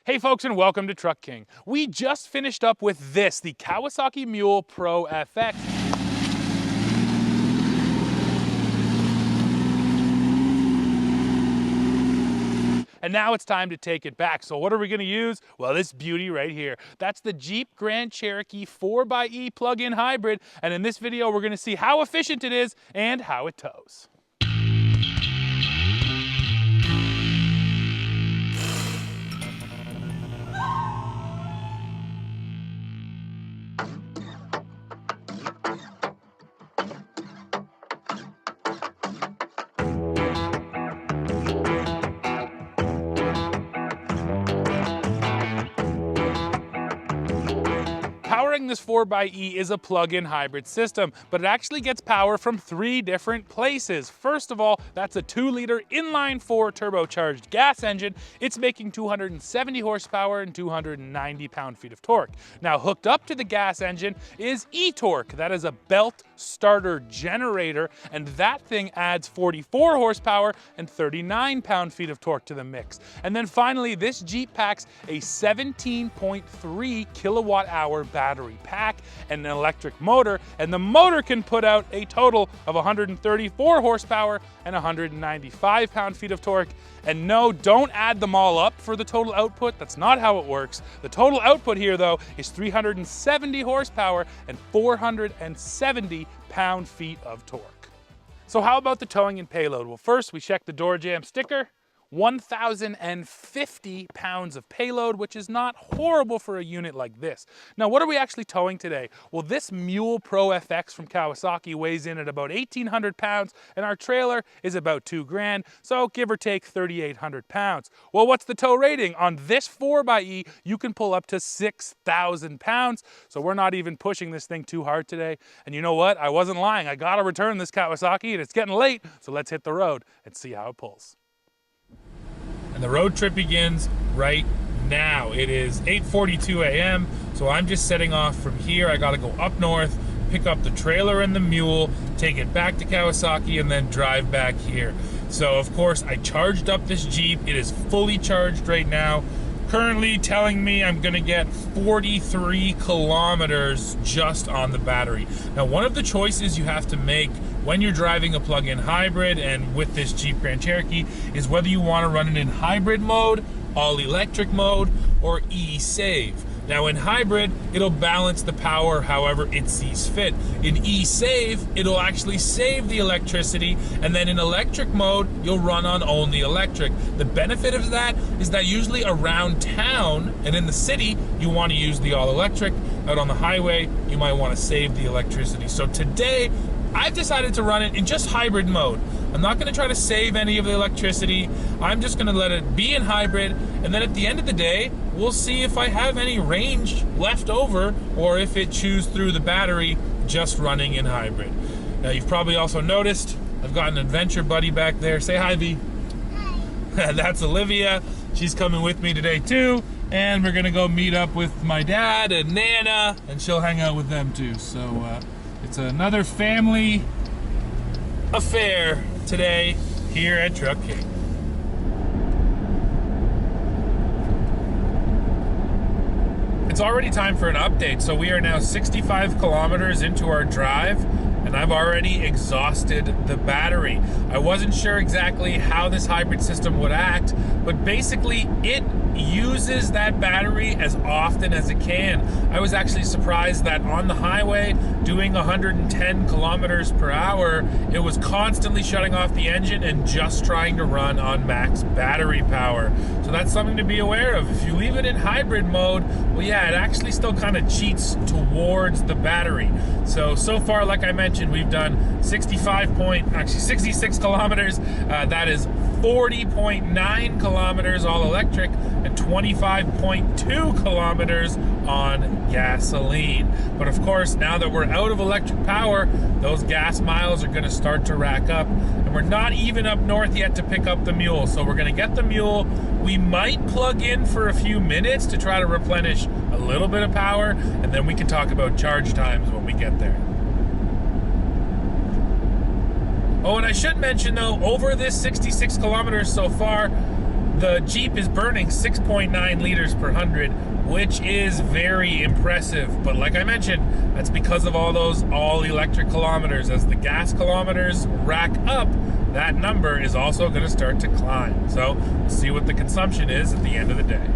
Hey folks, and welcome to Truck King. We just finished up with this, the Kawasaki Mule Pro FX. And now it's time to take it back. So what are we gonna use? Well, this beauty right here. That's the Jeep Grand Cherokee 4XE plug-in hybrid. And in this video, we're gonna see how efficient it is and how it tows. Powering this 4XE is a plug-in hybrid system, but it actually gets power from 3 different places. First of all, that's a 2-liter inline-4 turbocharged gas engine. It's making 270 horsepower and 290 pound-feet of torque. Now, hooked up to the gas engine is e-torque. That is a belt starter generator, and that thing adds 44 horsepower and 39 pound-feet of torque to the mix. And then finally, this Jeep packs a 17.3 kilowatt-hour battery pack and an electric motor, and the motor can put out a total of 134 horsepower and 195 pound-feet of torque. And no, don't add them all up for the total output. That's not how it works. The total output here, though, is 370 horsepower and 470 pound-feet of torque. So how about the towing and payload? Well, first we check the door jamb sticker. 1,050 pounds of payload, which is not horrible for a unit like this. Now, what are we actually towing today? Well, this Mule Pro FX from Kawasaki weighs in at about 1,800 pounds, and our trailer is about 2 grand, so give or take 3,800 pounds. Well, what's the tow rating? On this 4XE, you can pull up to 6,000 pounds, so we're not even pushing this thing too hard today. And you know what? I wasn't lying. I gotta return this Kawasaki, and it's getting late, so let's hit the road and see how it pulls. And the road trip begins right now. It is 8:42 a.m. So I'm just setting off from here. I gotta go up north, pick up the trailer and the mule, take it back to Kawasaki, and then drive back here. So of course I charged up this Jeep. It is fully charged right now. Currently telling me I'm gonna get 43 kilometers just on the battery. Now, one of the choices you have to make when you're driving a plug-in hybrid and with this Jeep Grand Cherokee is whether you wanna run it in hybrid mode, all electric mode, or e-save. Now in hybrid, it'll balance the power however it sees fit. In e-save, it'll actually save the electricity, and then in electric mode, you'll run on only electric. The benefit of that is that usually around town and in the city, you want to use the all electric. Out on the highway, you might want to save the electricity. So today, I've decided to run it in just hybrid mode. I'm not going to try to save any of the electricity. I'm just going to let it be in hybrid, and then at the end of the day, we'll see if I have any range left over or if it chews through the battery just running in hybrid. Now, you've probably also noticed I've got an adventure buddy back there. Say hi, V. Hi. That's Olivia. She's coming with me today too, and we're going to go meet up with my dad and Nana, and she'll hang out with them too. So it's another family affair today here at Truck King. It's already time for an update, so we are now 65 kilometers into our drive, and I've already exhausted the battery. I wasn't sure exactly how this hybrid system would act, but basically it uses that battery as often as it can. I was actually surprised that on the highway, doing 110 kilometers per hour, it was constantly shutting off the engine and just trying to run on max battery power. So that's something to be aware of. If you leave it in hybrid mode, well, yeah, it actually still kind of cheats towards the battery. So far, like I mentioned, we've done 66 kilometers. That is 40.9 kilometers all electric and 25.2 kilometers on gasoline. But of course, now that we're out of electric power, those gas miles are going to start to rack up, and we're not even up north yet to pick up the mule. So we're going to get the mule. We might plug in for a few minutes to try to replenish a little bit of power, and then we can talk about charge times when we get there. Oh, and I should mention though, over this 66 kilometers so far, The Jeep is burning 6.9 liters per 100, which is very impressive. But like I mentioned, that's because of all those all-electric kilometers. As the gas kilometers rack up, that number is also going to start to climb. So we'll see what the consumption is at the end of the day.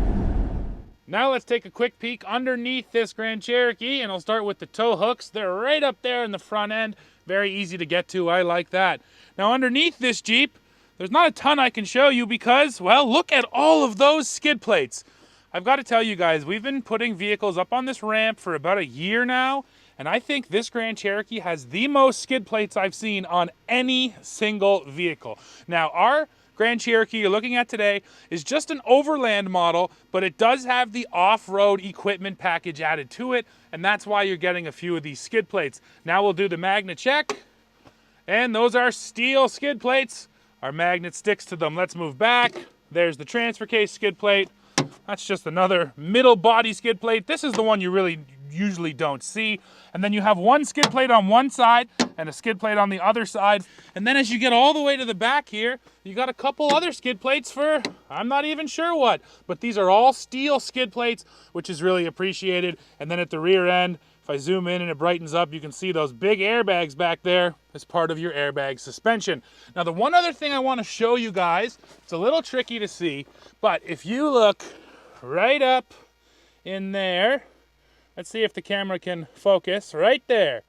Now let's take a quick peek underneath this Grand Cherokee, and I'll start with the tow hooks. They're right up there in the front end. Very easy to get to. I like that. Now underneath this Jeep, there's not a ton I can show you because, well, look at all of those skid plates. I've got to tell you guys, we've been putting vehicles up on this ramp for about a year now, and I think this Grand Cherokee has the most skid plates I've seen on any single vehicle. Now, our Grand Cherokee you're looking at today is just an overland model, but it does have the off-road equipment package added to it, and that's why you're getting a few of these skid plates. Now we'll do the magnet check, and those are steel skid plates. Our magnet sticks to them. Let's move back. There's the transfer case skid plate. That's just another middle body skid plate. This is the one you really usually don't see. And then you have one skid plate on one side and a skid plate on the other side. And then as you get all the way to the back here, you got a couple other skid plates for, I'm not even sure what, but these are all steel skid plates, which is really appreciated. And then at the rear end, if I zoom in and it brightens up, you can see those big airbags back there as part of your airbag suspension. Now, the one other thing I want to show you guys, it's a little tricky to see, but if you look right up in there, let's see if the camera can focus right there.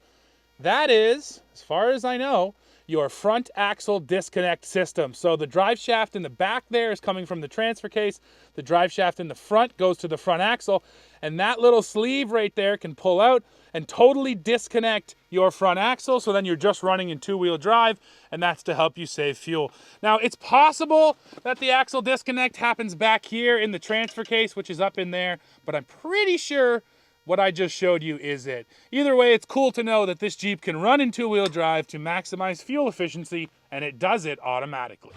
That is, as far as I know, your front axle disconnect system. So the drive shaft in the back there is coming from the transfer case. The drive shaft in the front goes to the front axle, and that little sleeve right there can pull out and totally disconnect your front axle, so then you're just running in two-wheel drive, and that's to help you save fuel. Now, it's possible that the axle disconnect happens back here in the transfer case, which is up in there, but I'm pretty sure what I just showed you is it. Either way, it's cool to know that this Jeep can run in two-wheel drive to maximize fuel efficiency, and it does it automatically.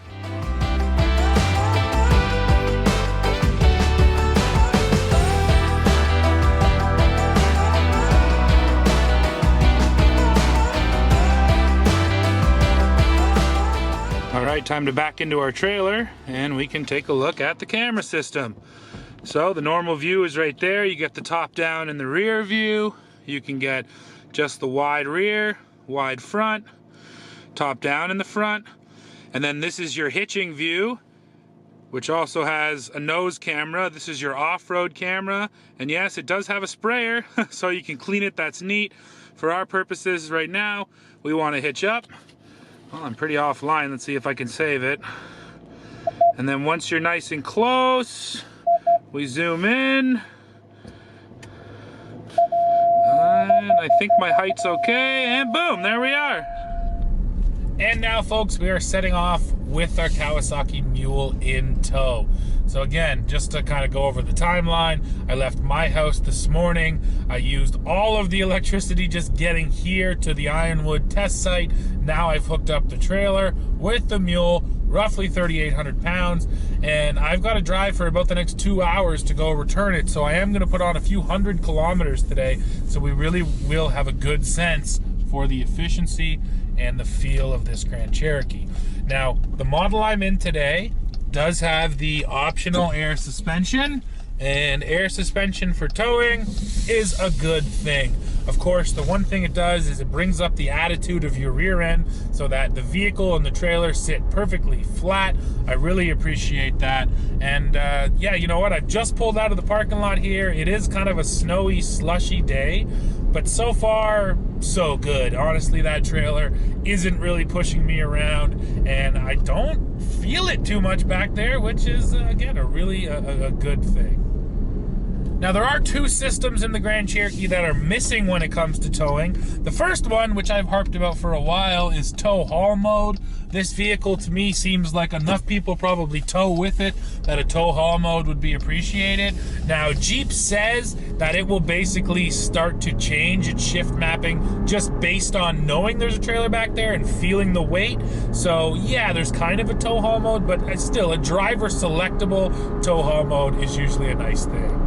All right, time to back into our trailer, and we can take a look at the camera system. So the normal view is right there. You get the top down and the rear view. You can get just the wide rear, wide front, top down in the front. And then this is your hitching view, which also has a nose camera. This is your off-road camera. And yes, it does have a sprayer, so you can clean it. That's neat. For our purposes right now, we want to hitch up. Well, I'm pretty offline. Let's see if I can save it. And then once you're nice and close, we zoom in, and I think my height's okay, and boom, there we are. And now, folks, we are setting off with our Kawasaki Mule in tow. So again, just to kind of go over the timeline, I left my house this morning. I used all of the electricity just getting here to the Ironwood test site. Now I've hooked up the trailer with the Mule, roughly 3,800 pounds, and I've got to drive for about the next 2 hours to go return it. So I am going to put on a few hundred kilometers today, so we really will have a good sense for the efficiency and the feel of this Grand Cherokee. Now, the model I'm in today does have the optional air suspension, and air suspension for towing is a good thing. Of course, the one thing it does is it brings up the attitude of your rear end so that the vehicle and the trailer sit perfectly flat. I really appreciate that. And yeah, you know what? I've just pulled out of the parking lot here. It is kind of a snowy, slushy day, but so far, so good. Honestly, that trailer isn't really pushing me around, and I don't feel it too much back there, which is, again, a good thing. Now, there are two systems in the Grand Cherokee that are missing when it comes to towing. The first one, which I've harped about for a while, is tow haul mode. This vehicle, to me, seems like enough people probably tow with it that a tow haul mode would be appreciated. Now, Jeep says that it will basically start to change its shift mapping just based on knowing there's a trailer back there and feeling the weight. So, yeah, there's kind of a tow haul mode, but still, a driver selectable tow haul mode is usually a nice thing.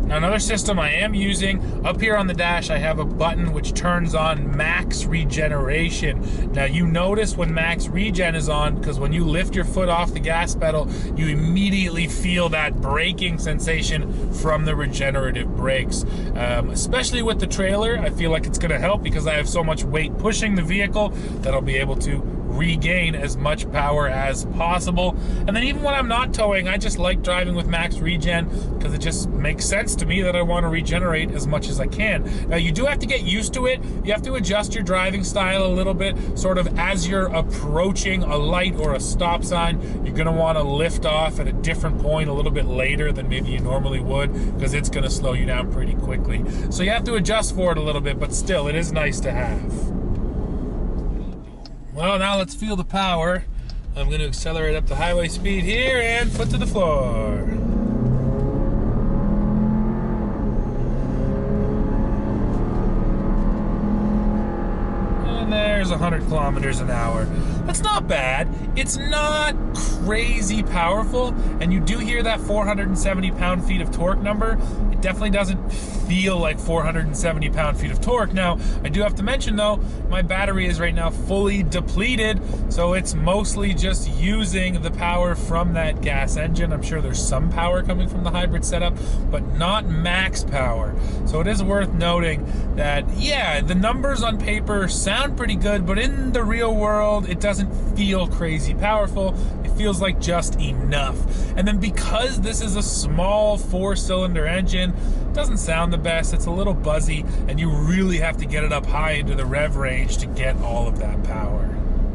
Now, another system I am using, up here on the dash, I have a button which turns on max regeneration. Now, you notice when max regen is on, because when you lift your foot off the gas pedal, you immediately feel that braking sensation from the regenerative brakes. Especially with the trailer, I feel like it's going to help because I have so much weight pushing the vehicle that I'll be able to regain as much power as possible. And then even when I'm not towing, I just like driving with max regen because it just makes sense to me that I want to regenerate as much as I can. Now, you do have to get used to it. You have to adjust your driving style a little bit, sort of as you're approaching a light or a stop sign. You're going to want to lift off at a different point a little bit later than maybe you normally would, because it's going to slow you down pretty quickly. So you have to adjust for it a little bit, but still, it is nice to have. Well, now let's feel the power. I'm going to accelerate up the highway speed here and foot to the floor. And there's 100 kilometers an hour. That's not bad. It's not crazy powerful, and you do hear that 470 pound-feet of torque number. It definitely doesn't feel like 470 pound-feet of torque. Now, I do have to mention, though, my battery is right now fully depleted, so it's mostly just using the power from that gas engine. I'm sure there's some power coming from the hybrid setup, but not max power. So it is worth noting that, yeah, the numbers on paper sound pretty good, but in the real world, it doesn't feel crazy powerful. It feels like just enough. And then because this is a small 4-cylinder engine, it doesn't sound the best. It's a little buzzy, and you really have to get it up high into the rev range to get all of that power.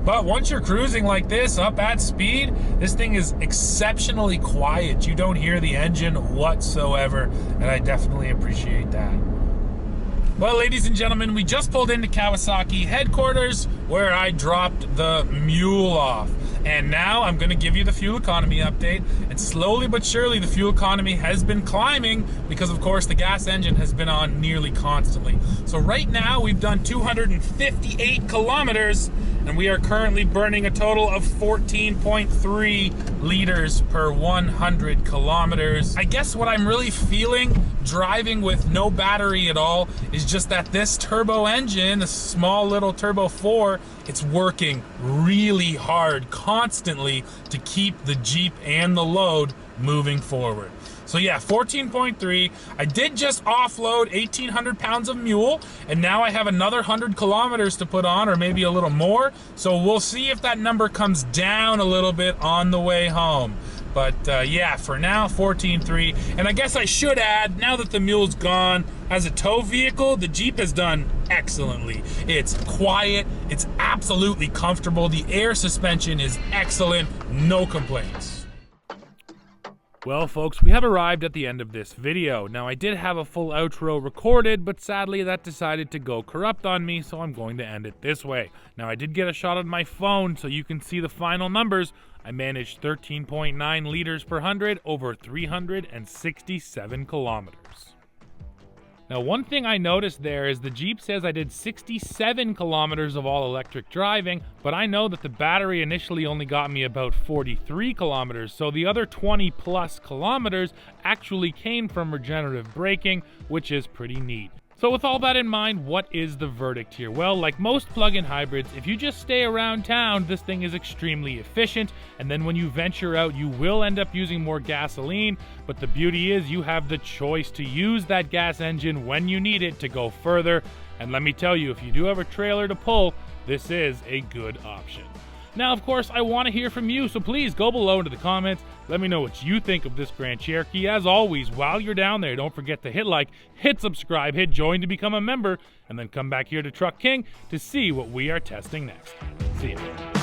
But once you're cruising like this, up at speed, this thing is exceptionally quiet. You don't hear the engine whatsoever, and I definitely appreciate that. Well, ladies and gentlemen, we just pulled into Kawasaki headquarters where I dropped the Mule off. And now I'm going to give you the fuel economy update. And slowly but surely the fuel economy has been climbing because, of course, the gas engine has been on nearly constantly. So right now we've done 258 kilometers and we are currently burning a total of 14.3 liters per 100 kilometers. I guess what I'm really feeling driving with no battery at all is just that this turbo engine, the small little turbo 4, it's working really hard constantly to keep the Jeep and the load moving forward. So yeah, 14.3. I did just offload 1,800 pounds of Mule, and now I have another 100 kilometers to put on, or maybe a little more. So we'll see if that number comes down a little bit on the way home. But yeah, for now, 14.3. And I guess I should add, now that the Mule's gone, as a tow vehicle, the Jeep has done excellently. It's quiet, it's absolutely comfortable, the air suspension is excellent, no complaints. Well, folks, we have arrived at the end of this video. Now, I did have a full outro recorded, but sadly that decided to go corrupt on me, so I'm going to end it this way. Now, I did get a shot on my phone, so you can see the final numbers. I managed 13.9 liters per 100 over 367 kilometers. Now, one thing I noticed there is the Jeep says I did 67 kilometers of all-electric driving, but I know that the battery initially only got me about 43 kilometers, so the other 20-plus kilometers actually came from regenerative braking, which is pretty neat. So with all that in mind, what is the verdict here? Well, like most plug-in hybrids, if you just stay around town, this thing is extremely efficient, and then when you venture out, you will end up using more gasoline, but the beauty is you have the choice to use that gas engine when you need it to go further, and let me tell you, if you do have a trailer to pull, this is a good option. Now, of course, I want to hear from you, so please go below into the comments. Let me know what you think of this Grand Cherokee. As always, while you're down there, don't forget to hit like, hit subscribe, hit join to become a member, and then come back here to Truck King to see what we are testing next. See ya.